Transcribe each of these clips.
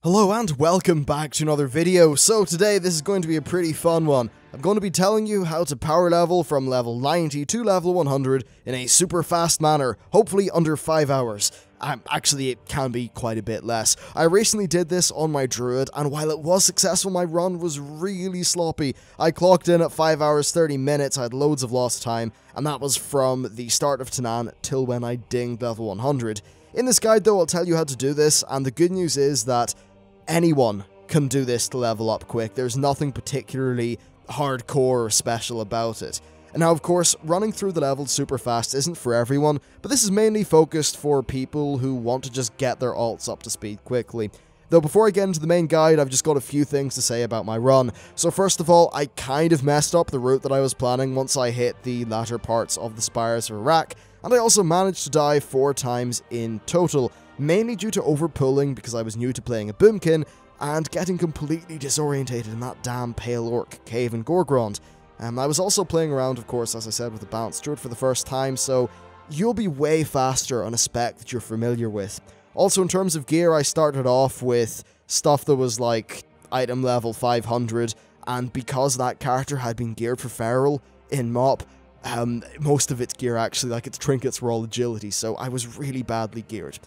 Hello and welcome back to another video. So today this is going to be a pretty fun one. I'm going to be telling you how to power level from level 90 to level 100 in a super fast manner, hopefully under 5 hours. Actually, it can be quite a bit less. I recently did this on my druid, and while it was successful, my run was really sloppy. I clocked in at 5 hours 30 minutes, I had loads of lost time, and that was from the start of Tanan till when I dinged level 100. In this guide though, I'll tell you how to do this, and the good news is that anyone can do this to level up quick. There's nothing particularly hardcore or special about it. And now, of course, running through the levels super fast isn't for everyone, but this is mainly focused for people who want to just get their alts up to speed quickly. Though before I get into the main guide, I've just got a few things to say about my run. So first of all, I kind of messed up the route that I was planning once I hit the latter parts of the Spires of Arak, and I also managed to die 4 times in total, mainly due to overpulling because I was new to playing a boomkin, and getting completely disorientated in that damn Pale Orc cave in Gorgrond. I was also playing around, of course, as I said, with the Balanced Druid for the first time, so you'll be way faster on a spec that you're familiar with. Also, in terms of gear, I started off with stuff that was like item level 500, and because that character had been geared for Feral in MoP, most of its gear actually, like its trinkets, were all agility, so I was really badly geared.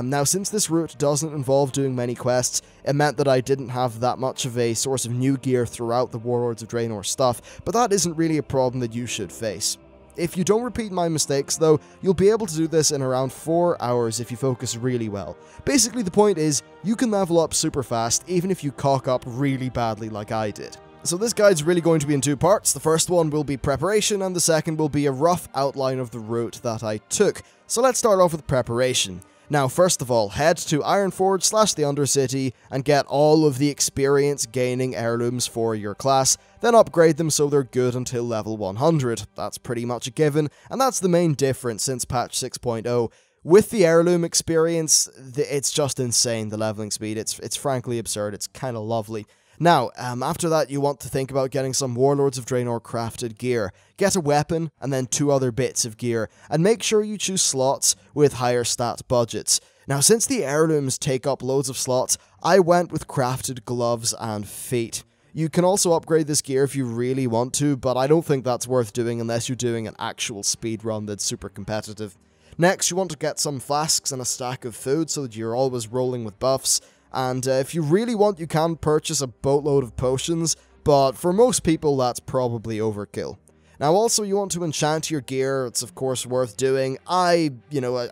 Now, since this route doesn't involve doing many quests, it meant that I didn't have that much of a source of new gear throughout the Warlords of Draenor stuff, but that isn't really a problem that you should face. If you don't repeat my mistakes though, you'll be able to do this in around 4 hours if you focus really well. Basically, the point is, you can level up super fast even if you cock up really badly like I did. So this guide's really going to be in 2 parts. The first one will be preparation, and the second will be a rough outline of the route that I took. So let's start off with preparation. Now, first of all, head to Ironforge / the Undercity and get all of the experience gaining heirlooms for your class, then upgrade them so they're good until level 100. That's pretty much a given, and that's the main difference since patch 6.0. With the heirloom experience, it's just insane, the leveling speed. It's frankly absurd. It's kind of lovely. Now, after that, you want to think about getting some Warlords of Draenor crafted gear. Get a weapon, and then 2 other bits of gear, and make sure you choose slots with higher stat budgets. Now, since the heirlooms take up loads of slots, I went with crafted gloves and feet. You can also upgrade this gear if you really want to, but I don't think that's worth doing unless you're doing an actual speedrun that's super competitive. Next, you want to get some flasks and a stack of food so that you're always rolling with buffs. And if you really want, you can purchase a boatload of potions, but for most people that's probably overkill. Now also, you want to enchant your gear. It's of course worth doing. I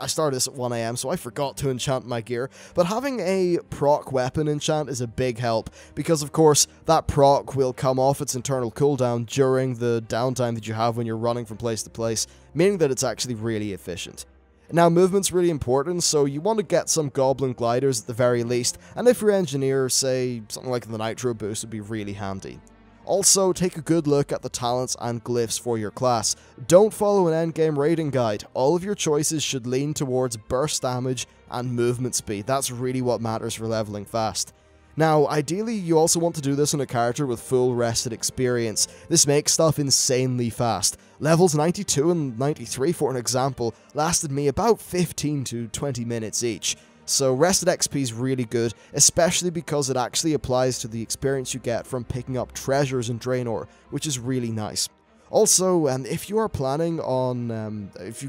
started this at 1 AM, so I forgot to enchant my gear, but having a proc weapon enchant is a big help, because of course that proc will come off its internal cooldown during the downtime that you have when you're running from place to place, meaning that it's actually really efficient. Now, movement's really important, so you want to get some goblin gliders at the very least, and if you're engineer, say, something like the nitro boost would be really handy. Also, take a good look at the talents and glyphs for your class. Don't follow an endgame raiding guide. All of your choices should lean towards burst damage and movement speed. That's really what matters for leveling fast. Now, ideally, you also want to do this on a character with full rested experience. This makes stuff insanely fast. Levels 92 and 93, for an example, lasted me about 15 to 20 minutes each. So rested XP is really good, especially because it actually applies to the experience you get from picking up treasures in Draenor, which is really nice. Also, if you've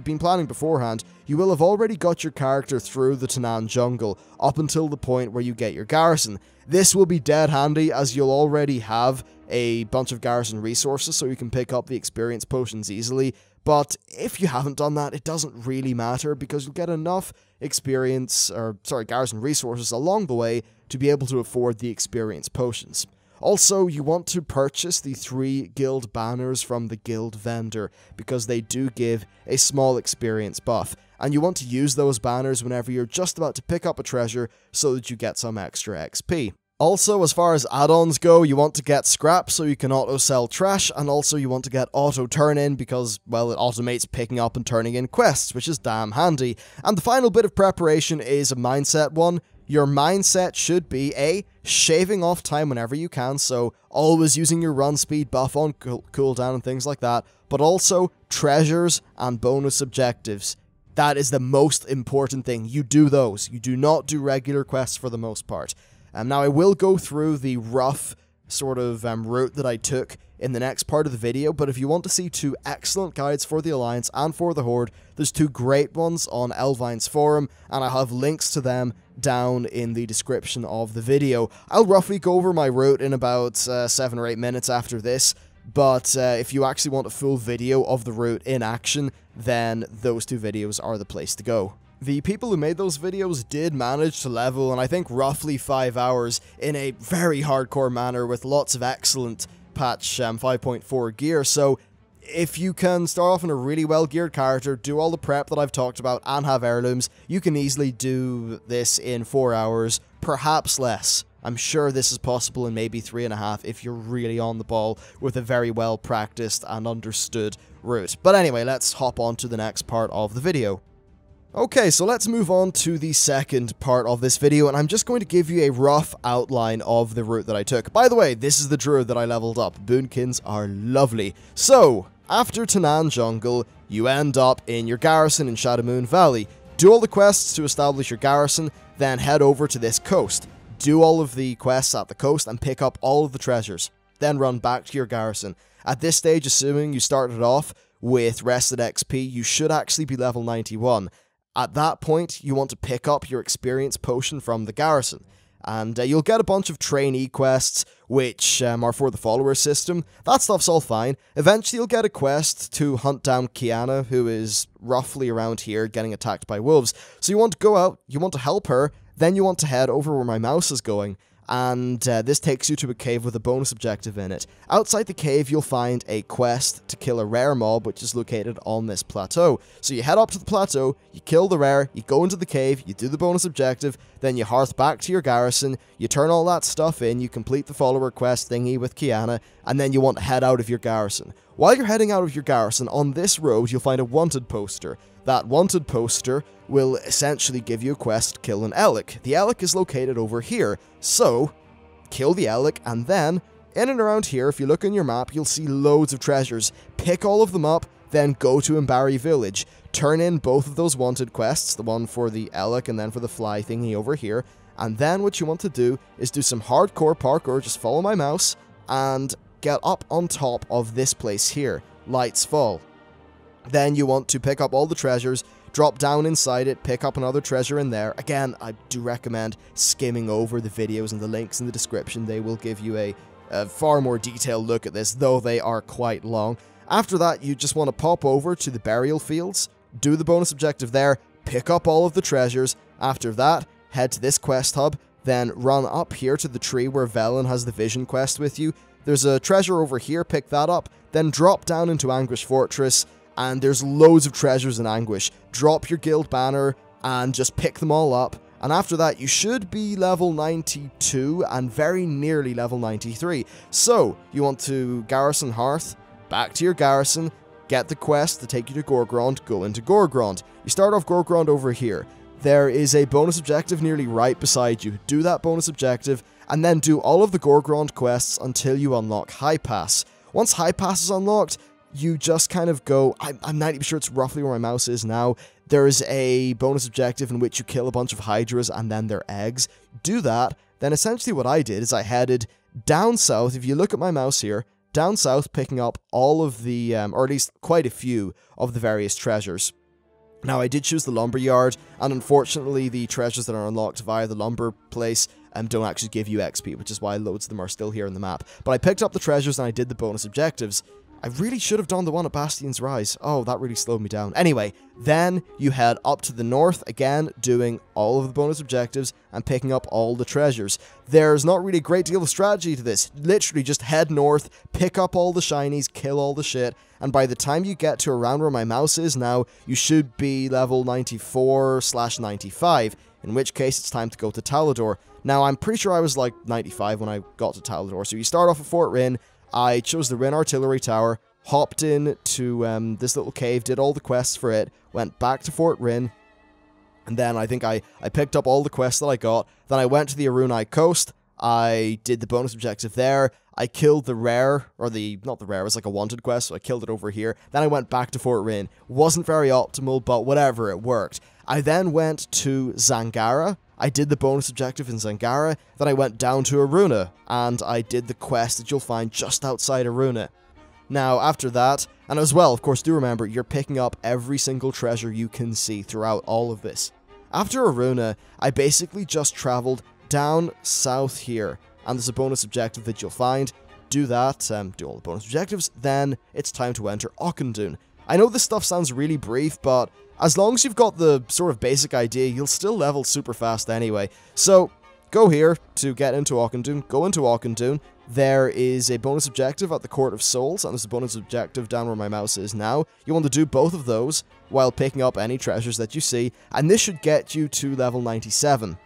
been planning beforehand, you will have already got your character through the Tanan jungle, up until the point where you get your garrison. This will be dead handy, as you'll already have a bunch of garrison resources, so you can pick up the experience potions easily, but if you haven't done that, it doesn't really matter, because you'll get enough garrison resources along the way to be able to afford the experience potions. Also, you want to purchase the 3 guild banners from the guild vendor, because they do give a small experience buff, and you want to use those banners whenever you're just about to pick up a treasure so that you get some extra XP. Also, as far as add-ons go, you want to get scrap so you can auto-sell trash, and also you want to get auto-turn-in because, well, it automates picking up and turning in quests, which is damn handy. And the final bit of preparation is a mindset one. Your mindset should be A, shaving off time whenever you can, so always using your run speed buff on cooldown and things like that, but also treasures and bonus objectives. That is the most important thing. You do those. You do not do regular quests for the most part. Now, I will go through the rough sort of route that I took in the next part of the video, but if you want to see two excellent guides for the Alliance and for the Horde, there's two great ones on Elvine's forum, and I have links to them down in the description of the video. I'll roughly go over my route in about 7 or 8 minutes after this, but if you actually want a full video of the route in action, then those two videos are the place to go. The people who made those videos did manage to level in, I think, roughly 5 hours in a very hardcore manner with lots of excellent patch 5.4 gear, so if you can start off in a really well geared character, do all the prep that I've talked about, and have heirlooms, you can easily do this in 4 hours, perhaps less. I'm sure this is possible in maybe 3.5 if you're really on the ball with a very well practiced and understood route. But anyway, let's hop on to the next part of the video. Okay, so let's move on to the second part of this video, and I'm just going to give you a rough outline of the route that I took. By the way, this is the druid that I leveled up. Boonkins are lovely. So, after Tanan Jungle, you end up in your garrison in Shadowmoon Valley. Do all the quests to establish your garrison, then head over to this coast. Do all of the quests at the coast and pick up all of the treasures. Then run back to your garrison. At this stage, assuming you started off with rested XP, you should actually be level 91. At that point, you want to pick up your experience potion from the garrison, and you'll get a bunch of trainee quests, which are for the follower system. That stuff's all fine. Eventually, you'll get a quest to hunt down Kiana, who is roughly around here, getting attacked by wolves. So you want to go out, you want to help her, then you want to head over where my mouse is going, and this takes you to a cave with a bonus objective in it. Outside the cave, you'll find a quest to kill a rare mob, which is located on this plateau. So you head up to the plateau, you kill the rare, you go into the cave, you do the bonus objective, then you hearth back to your garrison, you turn all that stuff in, you complete the follower quest thingy with Kiana, and then you want to head out of your garrison. While you're heading out of your garrison, on this road, you'll find a wanted poster. That wanted poster will essentially give you a quest to kill an Elec. The Elec is located over here, so kill the Elec, and then, in and around here, if you look on your map, you'll see loads of treasures. Pick all of them up, then go to Mbari Village. Turn in both of those wanted quests, the one for the Elec and then for the fly thingy over here, and then what you want to do is do some hardcore parkour, just follow my mouse, and get up on top of this place here, Lights Fall. Then you want to pick up all the treasures, drop down inside it, pick up another treasure in there. Again, I do recommend skimming over the videos and the links in the description. They will give you a far more detailed look at this, though they are quite long. After that, you just want to pop over to the burial fields, do the bonus objective there, pick up all of the treasures. After that, head to this quest hub, then run up here to the tree where Velen has the vision quest with you. There's a treasure over here, pick that up, then drop down into Anguish Fortress, and there's loads of treasures in Anguish. Drop your guild banner and just pick them all up, and after that you should be level 92 and very nearly level 93. So, you want to garrison Hearth, back to your garrison, get the quest to take you to Gorgrond, go into Gorgrond. You start off Gorgrond over here. There is a bonus objective nearly right beside you. Do that bonus objective, and then do all of the Gorgrond quests until you unlock High Pass. Once High Pass is unlocked, you just kind of go, I'm 90% sure it's roughly where my mouse is now. There's a bonus objective in which you kill a bunch of Hydras and then their eggs. Do that, then essentially what I did is I headed down south. If you look at my mouse here, down south, picking up all of the, or at least quite a few of the various treasures. Now, I did choose the lumber yard, and unfortunately the treasures that are unlocked via the lumber place don't actually give you XP, which is why loads of them are still here in the map. But I picked up the treasures and I did the bonus objectives. I really should have done the one at Bastion's Rise. Oh, that really slowed me down. Anyway, then you head up to the north, again, doing all of the bonus objectives and picking up all the treasures. There's not really a great deal of strategy to this. Literally, just head north, pick up all the shinies, kill all the shit, and by the time you get to around where my mouse is now, you should be level 94/95, in which case it's time to go to Talador. Now, I'm pretty sure I was like 95 when I got to Talador, so you start off at Fort Rin. I chose the Rin Artillery Tower, hopped in to this little cave, did all the quests for it, went back to Fort Rin, and then I think I picked up all the quests that I got. Then I went to the Arunai Coast, I did the bonus objective there, I killed the rare, or not the rare, it was like a wanted quest, so I killed it over here. Then I went back to Fort Rin. Wasn't very optimal, but whatever, it worked. I then went to Zangara. I did the bonus objective in Zangara. Then I went down to Aruna, and I did the quest that you'll find just outside Aruna. Now, after that, and as well, of course, do remember, you're picking up every single treasure you can see throughout all of this. After Aruna, I basically just traveled down south here, and there's a bonus objective that you'll find. Do that, do all the bonus objectives, then it's time to enter Auchindoun. I know this stuff sounds really brief, but as long as you've got the sort of basic idea, you'll still level super fast anyway. So, go here to get into Auchindoun, go into Auchindoun. There is a bonus objective at the Court of Souls, and there's a bonus objective down where my mouse is now. You want to do both of those while picking up any treasures that you see, and this should get you to level 97.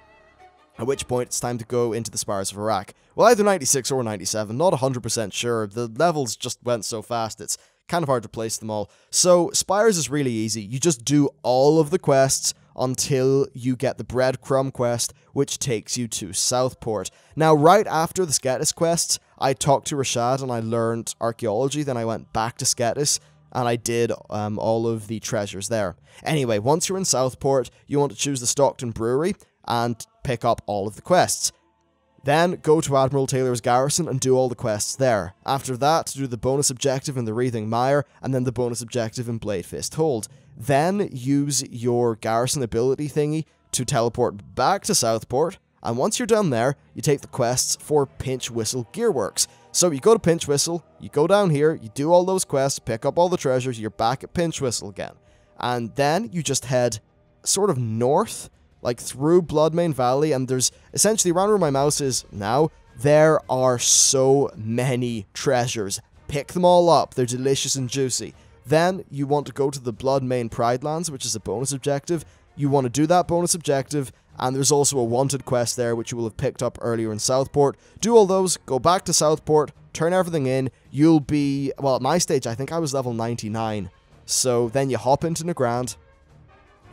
At which point, it's time to go into the Spires of Arak. Well, either 96 or 97, not 100% sure. The levels just went so fast, it's kind of hard to place them all. So, Spires is really easy. You just do all of the quests until you get the breadcrumb quest, which takes you to Southport. Now, right after the Sketis quests, I talked to Rashad and I learned archaeology, then I went back to Sketis, and I did all of the treasures there. Anyway, once you're in Southport, you want to choose the Stockton Brewery and pick up all of the quests. Then, go to Admiral Taylor's garrison and do all the quests there. After that, do the bonus objective in the Wreathing Mire, and then the bonus objective in Bladefist Hold. Then, use your garrison ability thingy to teleport back to Southport, and once you're done there, you take the quests for Pinch Whistle Gearworks. So you go to Pinch Whistle, you go down here, you do all those quests, pick up all the treasures, you're back at Pinch Whistle again. And then you just head sort of north, like through Bloodmane Valley, and there's essentially around where my mouse is now, there are so many treasures. Pick them all up, they're delicious and juicy. Then you want to go to the Bloodmane Pridelands, which is a bonus objective. You want to do that bonus objective, and there's also a wanted quest there, which you will have picked up earlier in Southport. Do all those, go back to Southport, turn everything in, you'll be, well, at my stage, I think I was level 99. So then you hop into Nagrand,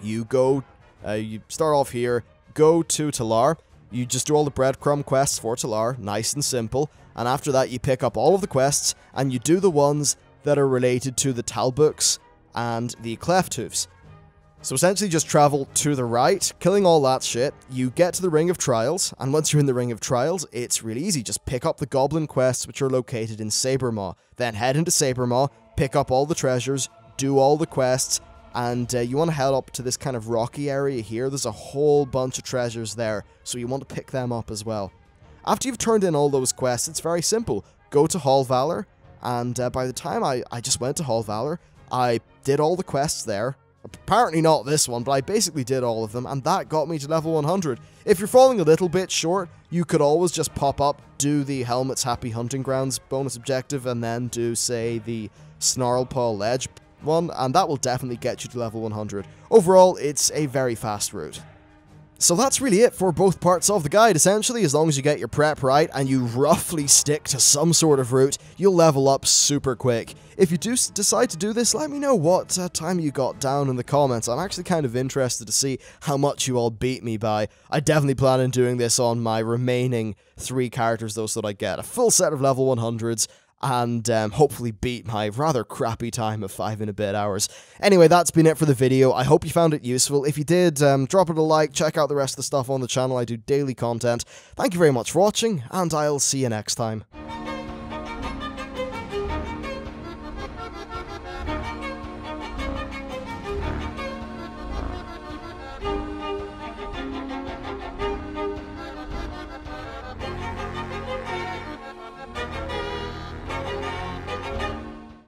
you go, you start off here, go to Talar, you just do all the breadcrumb quests for Talar, nice and simple, and after that you pick up all of the quests, and you do the ones that are related to the Talbooks and the Clefthoofs. So essentially just travel to the right, killing all that shit, you get to the Ring of Trials, and once you're in the Ring of Trials, it's really easy, just pick up the Goblin quests which are located in Sabermaw, then head into Sabermaw, pick up all the treasures, do all the quests, and you want to head up to this kind of rocky area here. There's a whole bunch of treasures there, so you want to pick them up as well. After you've turned in all those quests, it's very simple. Go to Hall Valor, and by the time I just went to Hall Valor, I did all the quests there. Apparently not this one, but I basically did all of them, and that got me to level 100. If you're falling a little bit short, you could always just pop up, do the Helmet's Happy Hunting Grounds bonus objective, and then do, say, the Snarlpaw Ledge one, and that will definitely get you to level 100. Overall, it's a very fast route. So that's really it for both parts of the guide. Essentially, as long as you get your prep right and you roughly stick to some sort of route, you'll level up super quick. If you do decide to do this, let me know what time you got down in the comments. I'm actually kind of interested to see how much you all beat me by. I definitely plan on doing this on my remaining 3 characters though, so that I get a full set of level 100s. And hopefully beat my rather crappy time of 5 and a bit hours. Anyway, that's been it for the video. I hope you found it useful. If you did, drop it a like, check out the rest of the stuff on the channel. I do daily content. Thank you very much for watching, and I'll see you next time.